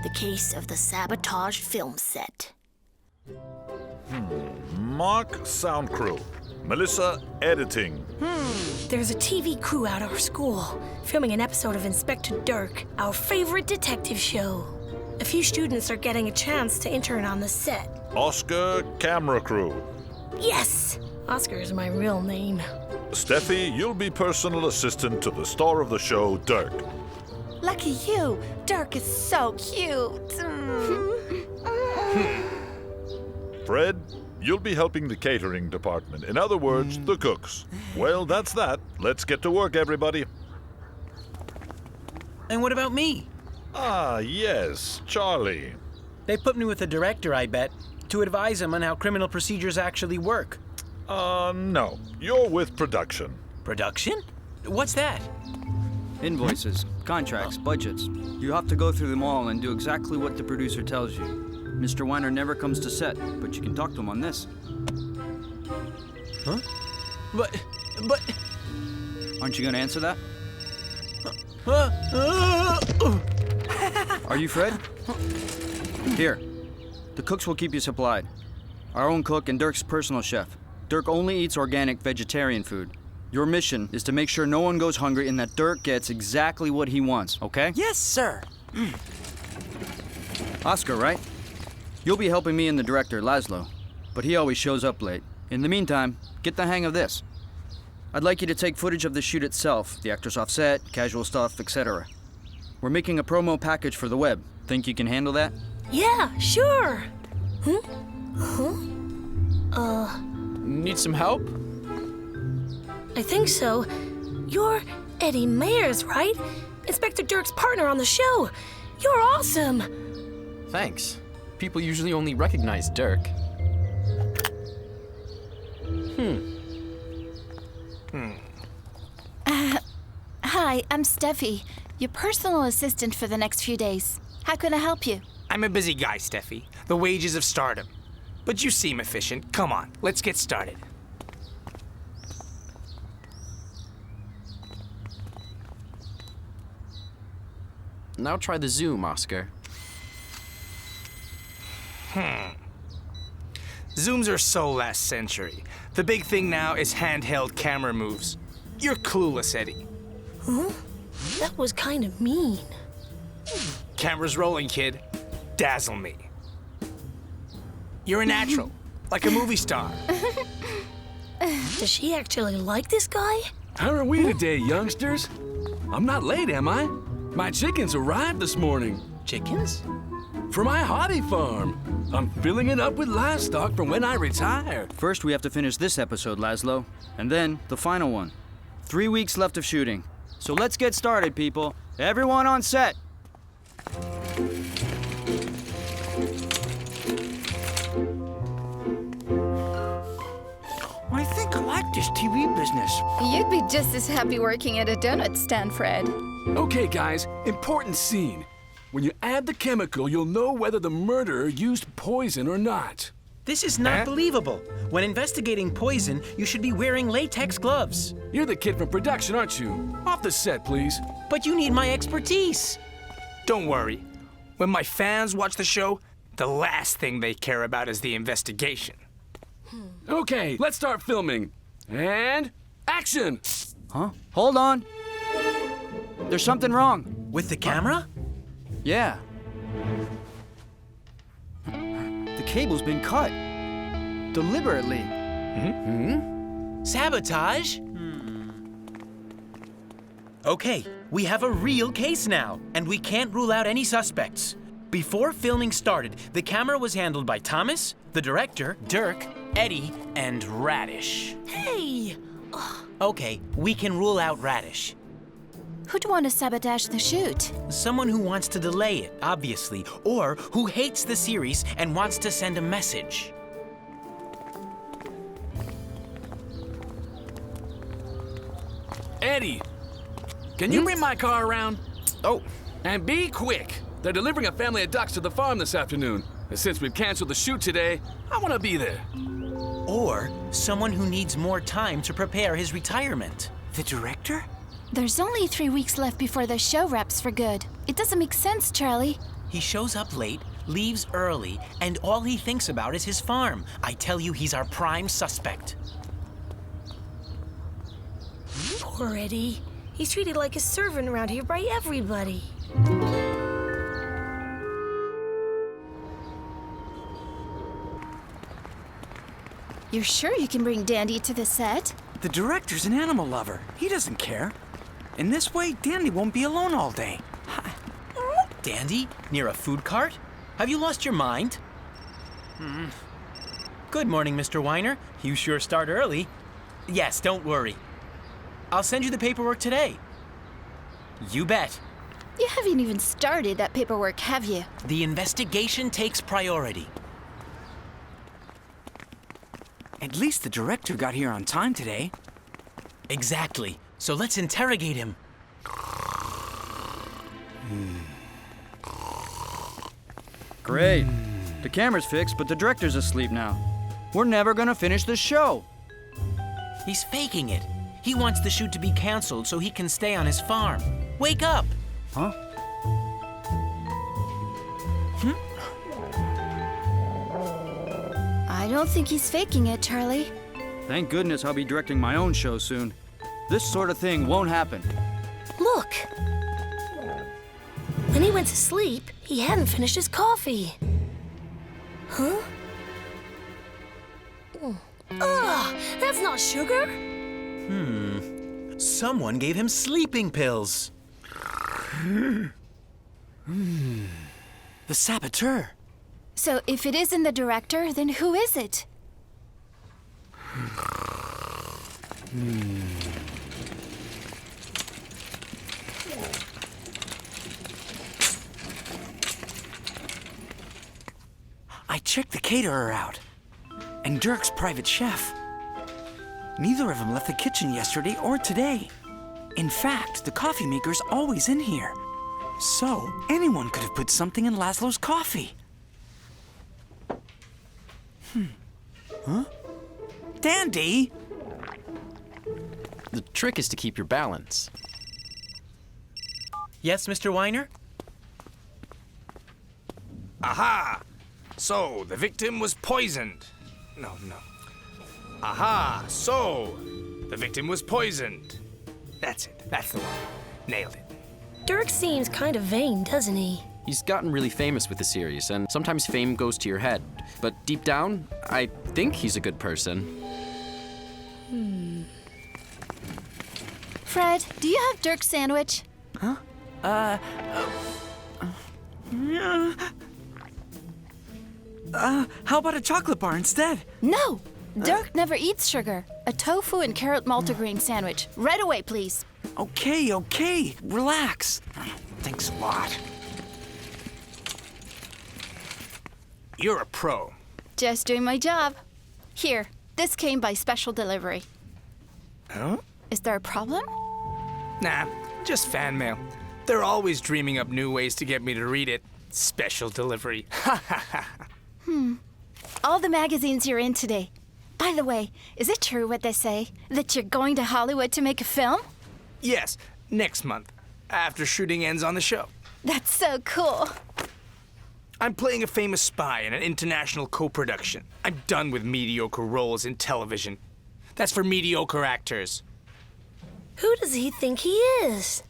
The case of the Sabotaged film set. Mark, sound crew. Melissa, editing. There's a TV crew at our school, filming an episode of Inspector Derk, our favorite detective show. A few students are getting a chance to intern on the set. Oscar, camera crew. Yes! Oscar is my real name. Steffi, you'll be personal assistant to the star of the show, Derk. Lucky you! Derk is so cute! Fred, you'll be helping the catering department. In other words, the cooks. Well, that's that. Let's get to work, everybody. And what about me? Ah, yes, Charlie. They put me with the director, I bet, to advise him on how criminal procedures actually work. No. You're with production. Production? What's that? Invoices, contracts, budgets. You have to go through them all and do exactly what the producer tells you. Mr. Weiner never comes to set, but you can talk to him on this. Huh? But... Aren't you going to answer that? Are you Fred? Here. The cooks will keep you supplied. Our own cook and Dirk's personal chef. Dirk only eats organic vegetarian food. Your mission is to make sure no one goes hungry and that Dirk gets exactly what he wants, okay? Yes, sir. Oscar, right? You'll be helping me and the director, Laszlo, but he always shows up late. In the meantime, get the hang of this. I'd like you to take footage of the shoot itself, the actors off set, casual stuff, etc. We're making a promo package for the web. Think you can handle that? Yeah, sure. Need some help? I think so. You're Eddie Mayers, right? Inspector Derk's partner on the show. You're awesome. Thanks. People usually only recognize Derk. Hi, I'm Steffi, your personal assistant for the next few days. How can I help you? I'm a busy guy, Steffi. The wages of stardom. But you seem efficient. Come on, let's get started. Now try the zoom, Oscar. Zooms are so last century. The big thing now is handheld camera moves. You're clueless, Eddie. That was kind of mean. Camera's rolling, kid. Dazzle me. You're a natural, like a movie star. Does she actually like this guy? How are we today, youngsters? I'm not late, am I? My chickens arrived this morning. Chickens? For my hobby farm. I'm filling it up with livestock for when I retire. First, we have to finish this episode, Laszlo, and then the final one. 3 weeks left of shooting. So let's get started, people. Everyone on set. I think I like this TV business. You'd be just as happy working at a donut stand, Fred. Okay, guys, important scene. When you add the chemical, you'll know whether the murderer used poison or not. This is not believable. When investigating poison, you should be wearing latex gloves. You're the kid from production, aren't you? Off the set, please. But you need my expertise. Don't worry. When my fans watch the show, the last thing they care about is the investigation. Okay, let's start filming. And action! Huh? Hold on. There's something wrong. With the camera? Yeah. The cable's been cut. Deliberately. Sabotage? Okay, we have a real case now, and we can't rule out any suspects. Before filming started, the camera was handled by Thomas, the director, Derk, Eddie, and Radish. Hey! Okay, we can rule out Radish. Who'd want to sabotage the shoot? Someone who wants to delay it, obviously, or who hates the series and wants to send a message. Eddie, can you bring my car around? Oh, and be quick. They're delivering a family of ducks to the farm this afternoon. And since we've canceled the shoot today, I want to be there. Or someone who needs more time to prepare his retirement. The director? There's only 3 weeks left before the show wraps for good. It doesn't make sense, Charlie. He shows up late, leaves early, and all he thinks about is his farm. I tell you, he's our prime suspect. Poor Eddie. He's treated like a servant around here by everybody. You're sure you can bring Dandy to the set? The director's an animal lover. He doesn't care. In this way, Dandy won't be alone all day. Dandy? Near a food cart? Have you lost your mind? Good morning, Mr. Weiner. You sure start early. Yes, don't worry. I'll send you the paperwork today. You bet. You haven't even started that paperwork, have you? The investigation takes priority. At least the director got here on time today. Exactly. So let's interrogate him. Great. The camera's fixed, but the director's asleep now. We're never gonna finish the show. He's faking it. He wants the shoot to be canceled so he can stay on his farm. Wake up! Huh? I don't think he's faking it, Charlie. Thank goodness I'll be directing my own show soon. This sort of thing won't happen. Look. When he went to sleep, he hadn't finished his coffee. Huh? Ugh, that's not sugar. Someone gave him sleeping pills. The saboteur. So if it isn't the director, then who is it? I checked the caterer out. And Dirk's private chef. Neither of them left the kitchen yesterday or today. In fact, the coffee maker's always in here. So, anyone could have put something in Laszlo's coffee. Huh? Dandy! The trick is to keep your balance. Yes, Mr. Weiner? Aha! So, the victim was poisoned. No. Aha! So, the victim was poisoned. That's it. That's the one. Nailed it. Dirk seems kind of vain, doesn't he? He's gotten really famous with the series, and sometimes fame goes to your head. But deep down, I think he's a good person. Fred, do you have Dirk's sandwich? How about a chocolate bar instead? No! Dirk never eats sugar. A tofu and carrot multigrain sandwich. Right away, please. Okay. Relax. Thanks a lot. You're a pro. Just doing my job. Here, this came by special delivery. Huh? Is there a problem? Nah, just fan mail. They're always dreaming up new ways to get me to read it. Special delivery. All the magazines you're in today. By the way, is it true what they say? That you're going to Hollywood to make a film? Yes, next month, after shooting ends on the show. That's so cool. I'm playing a famous spy in an international co-production. I'm done with mediocre roles in television. That's for mediocre actors. Who does he think he is?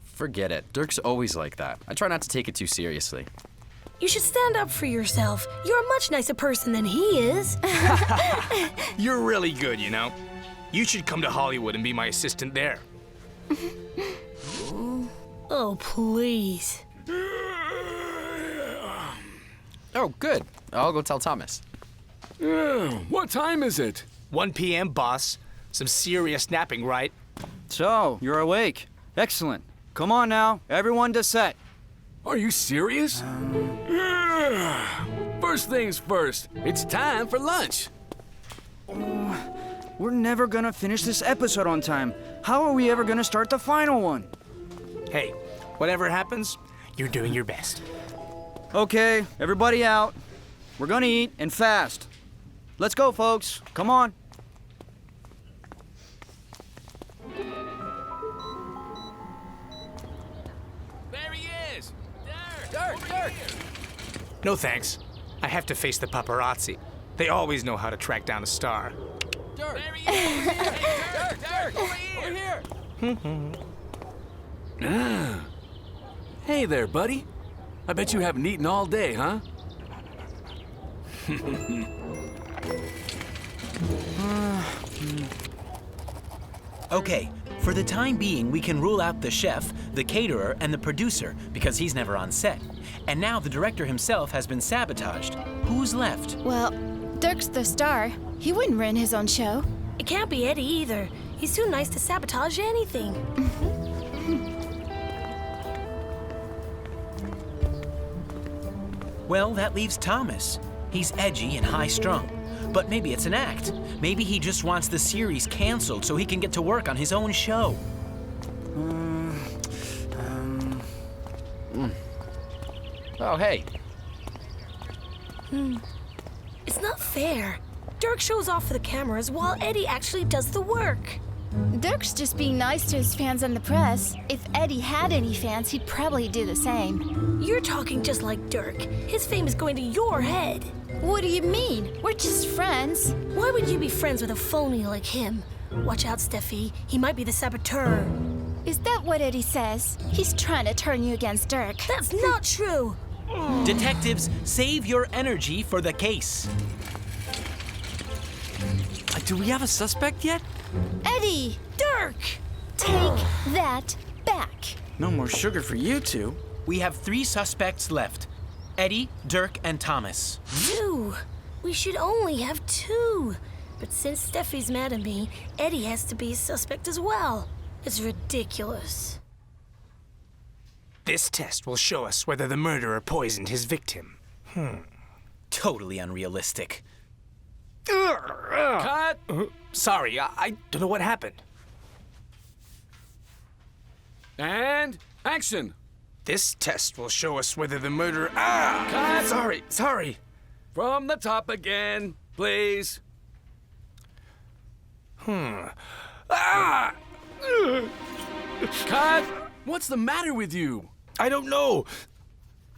Forget it. Dirk's always like that. I try not to take it too seriously. You should stand up for yourself. You're a much nicer person than he is. You're really good, you know. You should come to Hollywood and be my assistant there. Oh, please. Oh, good. I'll go tell Thomas. What time is it? 1 p.m., boss. Some serious napping, right? So, you're awake. Excellent. Come on now, everyone to set. Are you serious? First things first, it's time for lunch. We're never gonna finish this episode on time. How are we ever gonna start the final one? Hey, whatever happens, you're doing your best. Okay, everybody out. We're gonna eat and fast. Let's go, folks. Come on. There he is! Dirk! No thanks. I have to face the paparazzi. They always know how to track down a star. Dirk! There he is! Dirk! Over here! Hey there, buddy. I bet you haven't eaten all day, huh? Okay, for the time being, we can rule out the chef, the caterer, and the producer, because he's never on set. And now the director himself has been sabotaged. Who's left? Well, Dirk's the star. He wouldn't ruin his own show. It can't be Eddie either. He's too nice to sabotage anything. Well, that leaves Thomas. He's edgy and high-strung. But maybe it's an act. Maybe he just wants the series canceled so he can get to work on his own show. Oh, hey. It's not fair. Dirk shows off for the cameras while Eddie actually does the work. Dirk's just being nice to his fans and the press. If Eddie had any fans, he'd probably do the same. You're talking just like Dirk. His fame is going to your head. What do you mean? We're just friends. Why would you be friends with a phony like him? Watch out, Steffi. He might be the saboteur. Is that what Eddie says? He's trying to turn you against Dirk. That's not true. Detectives, save your energy for the case. Do we have a suspect yet? Eddie! Dirk! Take that back. No more sugar for you two. We have 3 suspects left. Eddie, Dirk, and Thomas. 2. We should only have 2. But since Steffi's mad at me, Eddie has to be a suspect as well. It's ridiculous. This test will show us whether the murderer poisoned his victim. Totally unrealistic. Cut! Sorry, I don't know what happened. And action! This test will show us whether the murderer... Ah! Cut! Sorry. From the top again, please. Ah! Cut! What's the matter with you? I don't know.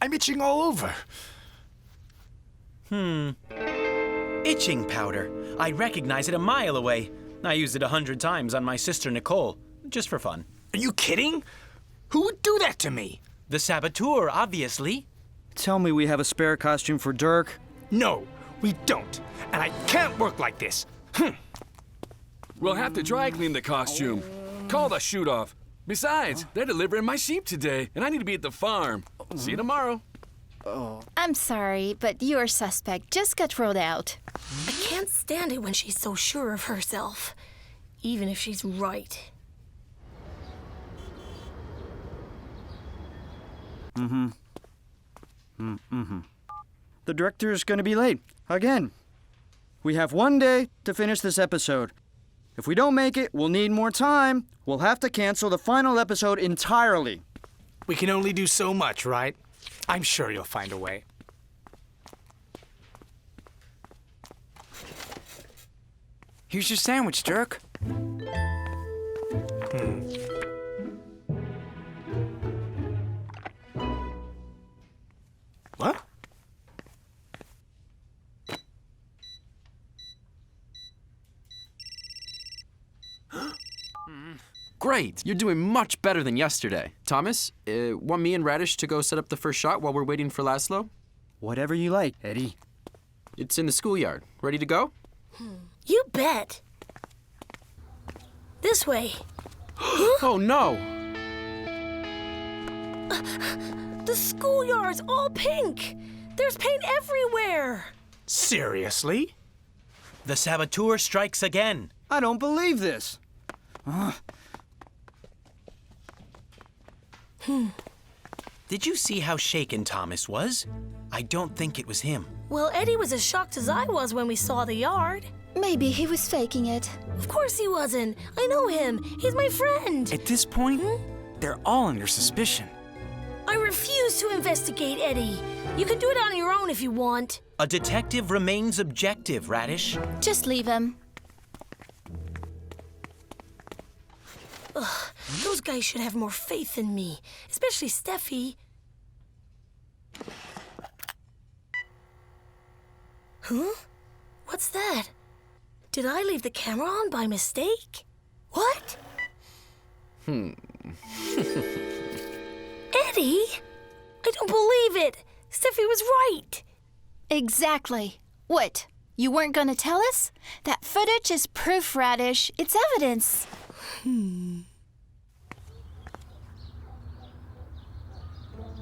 I'm itching all over. Itching powder. I recognize it a mile away. I used it 100 times on my sister Nicole, just for fun. Are you kidding? Who would do that to me? The saboteur, obviously. Tell me we have a spare costume for Dirk. No, we don't. And I can't work like this. We'll have to dry clean the costume. Call the shoot-off. Besides, they're delivering my sheep today, and I need to be at the farm. See you tomorrow. I'm sorry, but your suspect just got ruled out. I can't stand it when she's so sure of herself, even if she's right. The director's gonna be late. Again. We have 1 day to finish this episode. If we don't make it, we'll need more time. We'll have to cancel the final episode entirely. We can only do so much, right? I'm sure you'll find a way. Here's your sandwich, Dirk. What? Great! You're doing much better than yesterday. Thomas, want me and Radish to go set up the first shot while we're waiting for Laszlo? Whatever you like, Eddie. It's in the schoolyard. Ready to go? You bet. This way. Oh, no! The schoolyard's all pink. There's paint everywhere. Seriously? The saboteur strikes again. I don't believe this. Did you see how shaken Thomas was? I don't think it was him. Well, Eddie was as shocked as I was when we saw the yard. Maybe he was faking it. Of course he wasn't. I know him. He's my friend. At this point, they're all under suspicion. I refuse to investigate Eddie. You can do it on your own if you want. A detective remains objective, Radish. Just leave him. Those guys should have more faith in me, especially Steffi. Huh? What's that? Did I leave the camera on by mistake? What? Hmm. Eddie? I don't believe it! Steffi was right! Exactly. What? You weren't gonna tell us? That footage is proof, Radish. It's evidence.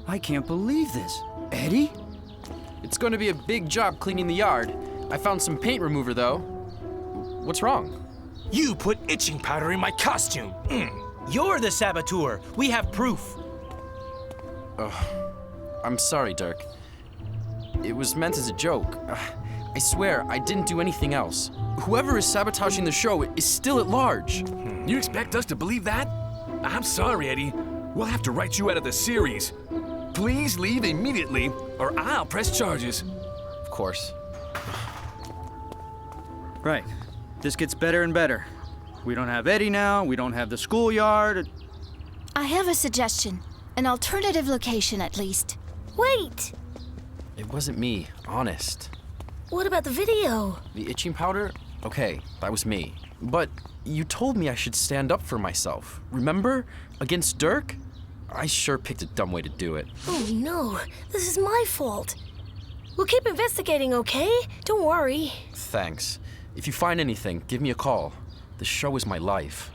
I can't believe this. Eddie? It's going to be a big job cleaning the yard. I found some paint remover, though. What's wrong? You put itching powder in my costume. You're the saboteur. We have proof. I'm sorry, Dirk. It was meant as a joke. I swear, I didn't do anything else. Whoever is sabotaging the show is still at large. You expect us to believe that? I'm sorry, Eddie. We'll have to write you out of the series. Please leave immediately, or I'll press charges. Of course. Right. This gets better and better. We don't have Eddie now, we don't have the schoolyard. I have a suggestion. An alternative location, at least. Wait! It wasn't me, honest. What about the video? The itching powder? Okay, that was me. But you told me I should stand up for myself. Remember? Against Dirk? I sure picked a dumb way to do it. Oh no, this is my fault. We'll keep investigating, okay? Don't worry. Thanks. If you find anything, give me a call. The show is my life.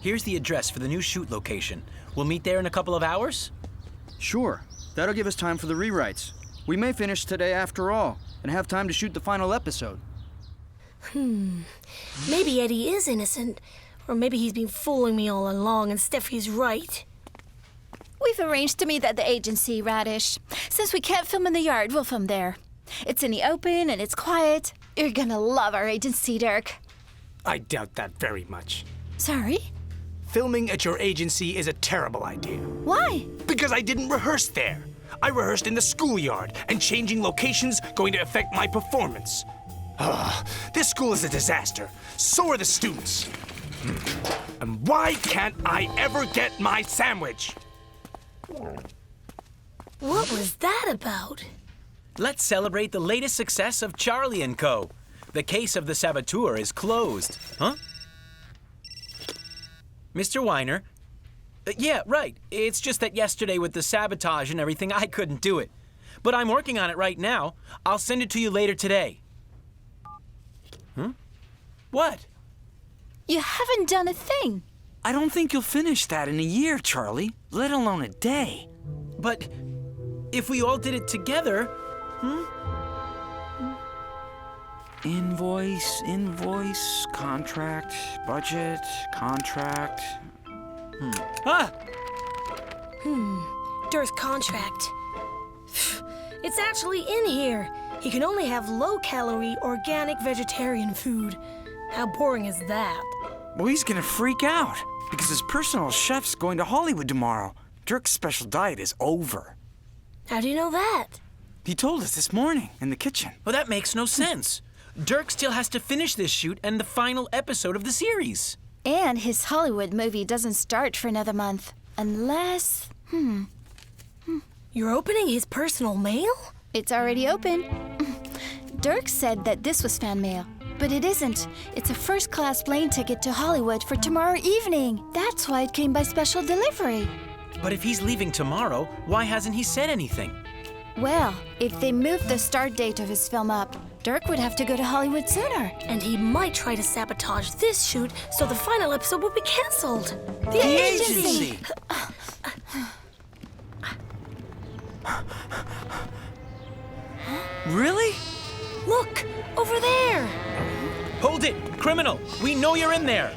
Here's the address for the new shoot location. We'll meet there in a couple of hours? Sure. That'll give us time for the rewrites. We may finish today after all, and have time to shoot the final episode. Maybe Eddie is innocent. Or maybe he's been fooling me all along and Steffi's right. We've arranged to meet at the agency, Radish. Since we can't film in the yard, we'll film there. It's in the open and it's quiet. You're gonna love our agency, Dirk. I doubt that very much. Sorry? Filming at your agency is a terrible idea. Why? Because I didn't rehearse there. I rehearsed in the schoolyard, and changing locations going to affect my performance. This school is a disaster. So are the students. And why can't I ever get my sandwich? What was that about? Let's celebrate the latest success of Charly Co. The case of the saboteur is closed. Huh? Mr. Weiner? Yeah, right. It's just that yesterday with the sabotage and everything, I couldn't do it. But I'm working on it right now. I'll send it to you later today. What? You haven't done a thing. I don't think you'll finish that in a year, Charlie, let alone a day. But if we all did it together, Invoice, contract, budget, contract. Dirk's contract. It's actually in here. He can only have low-calorie, organic vegetarian food. How boring is that? Well, he's gonna freak out because his personal chef's going to Hollywood tomorrow. Dirk's special diet is over. How do you know that? He told us this morning in the kitchen. well, that makes no sense. Dirk still has to finish this shoot and the final episode of the series. And his Hollywood movie doesn't start for another month. Unless... You're opening his personal mail? It's already open. Dirk said that this was fan mail, but it isn't. It's a first-class plane ticket to Hollywood for tomorrow evening. That's why it came by special delivery. But if he's leaving tomorrow, why hasn't he said anything? Well, if they moved the start date of his film up, Dirk would have to go to Hollywood sooner. And he might try to sabotage this shoot so the final episode will be canceled. The agency! Really? Look, over there! Hold it! Criminal! We know you're in there!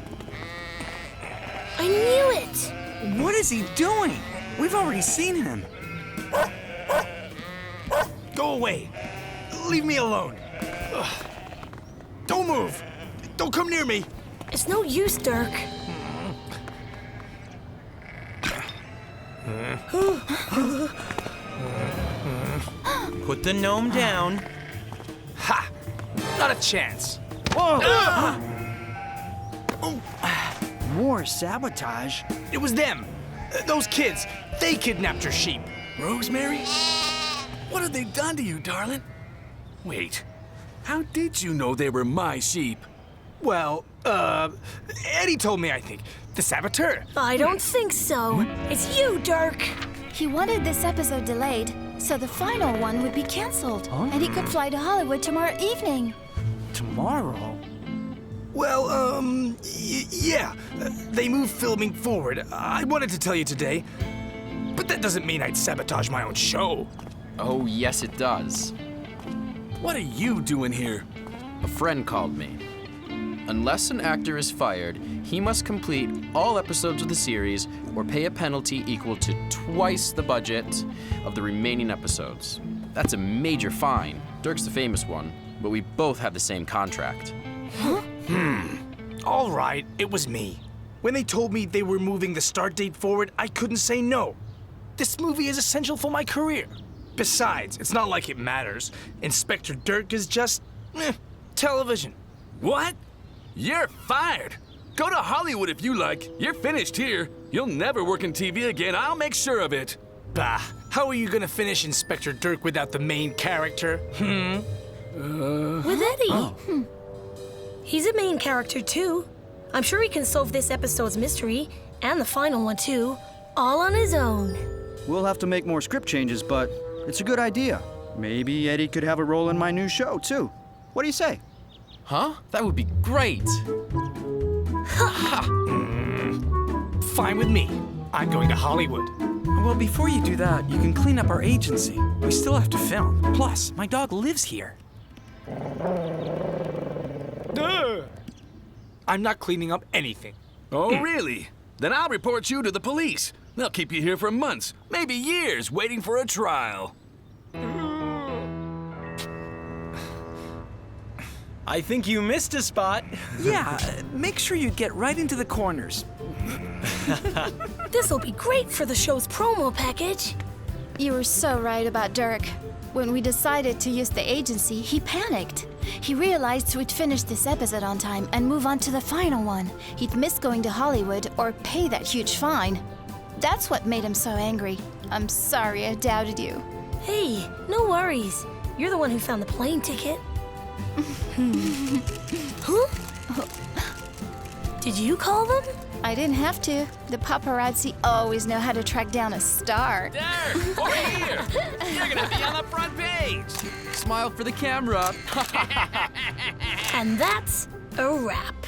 I knew it! What is he doing? We've already seen him. Go away. Leave me alone. Don't move. Don't come near me. It's no use, Dirk. Put the gnome down. Ha! Not a chance. More sabotage. It was them. Those kids. They kidnapped your sheep. Rosemary? What have they done to you, darling? Wait, how did you know they were my sheep? Well, Eddie told me, I think. The saboteur. I don't think so. It's you, Derk. He wanted this episode delayed, so the final one would be canceled, and he could fly to Hollywood tomorrow evening. Tomorrow? Well, yeah. They moved filming forward. I wanted to tell you today, but that doesn't mean I'd sabotage my own show. Oh, yes, it does. What are you doing here? A friend called me. Unless an actor is fired, he must complete all episodes of the series or pay a penalty equal to twice the budget of the remaining episodes. That's a major fine. Dirk's the famous one, but we both have the same contract. All right, it was me. When they told me they were moving the start date forward, I couldn't say no. This movie is essential for my career. Besides, it's not like it matters. Inspector Derk is just, television. What? You're fired. Go to Hollywood if you like. You're finished here. You'll never work in TV again. I'll make sure of it. Bah, how are you gonna finish Inspector Derk without the main character? With Eddie. He's a main character, too. I'm sure he can solve this episode's mystery, and the final one, too, all on his own. We'll have to make more script changes, but it's a good idea. Maybe Eddie could have a role in my new show, too. What do you say? Huh? That would be great. Fine with me. I'm going to Hollywood. Well, before you do that, you can clean up our agency. We still have to film. Plus, my dog lives here. Duh. I'm not cleaning up anything. Oh, really? Then I'll report you to the police. They'll keep you here for months, maybe years, waiting for a trial. I think you missed a spot. Yeah, make sure you get right into the corners. This'll be great for the show's promo package. You were so right about Derk. When we decided to use the agency, he panicked. He realized we'd finish this episode on time and move on to the final one. He'd miss going to Hollywood or pay that huge fine. That's what made him so angry. I'm sorry I doubted you. Hey, no worries. You're the one who found the plane ticket. Huh? Did you call them? I didn't have to. The paparazzi always know how to track down a star. Derk, over here! You're gonna be on the front page! Smile for the camera. And that's a wrap.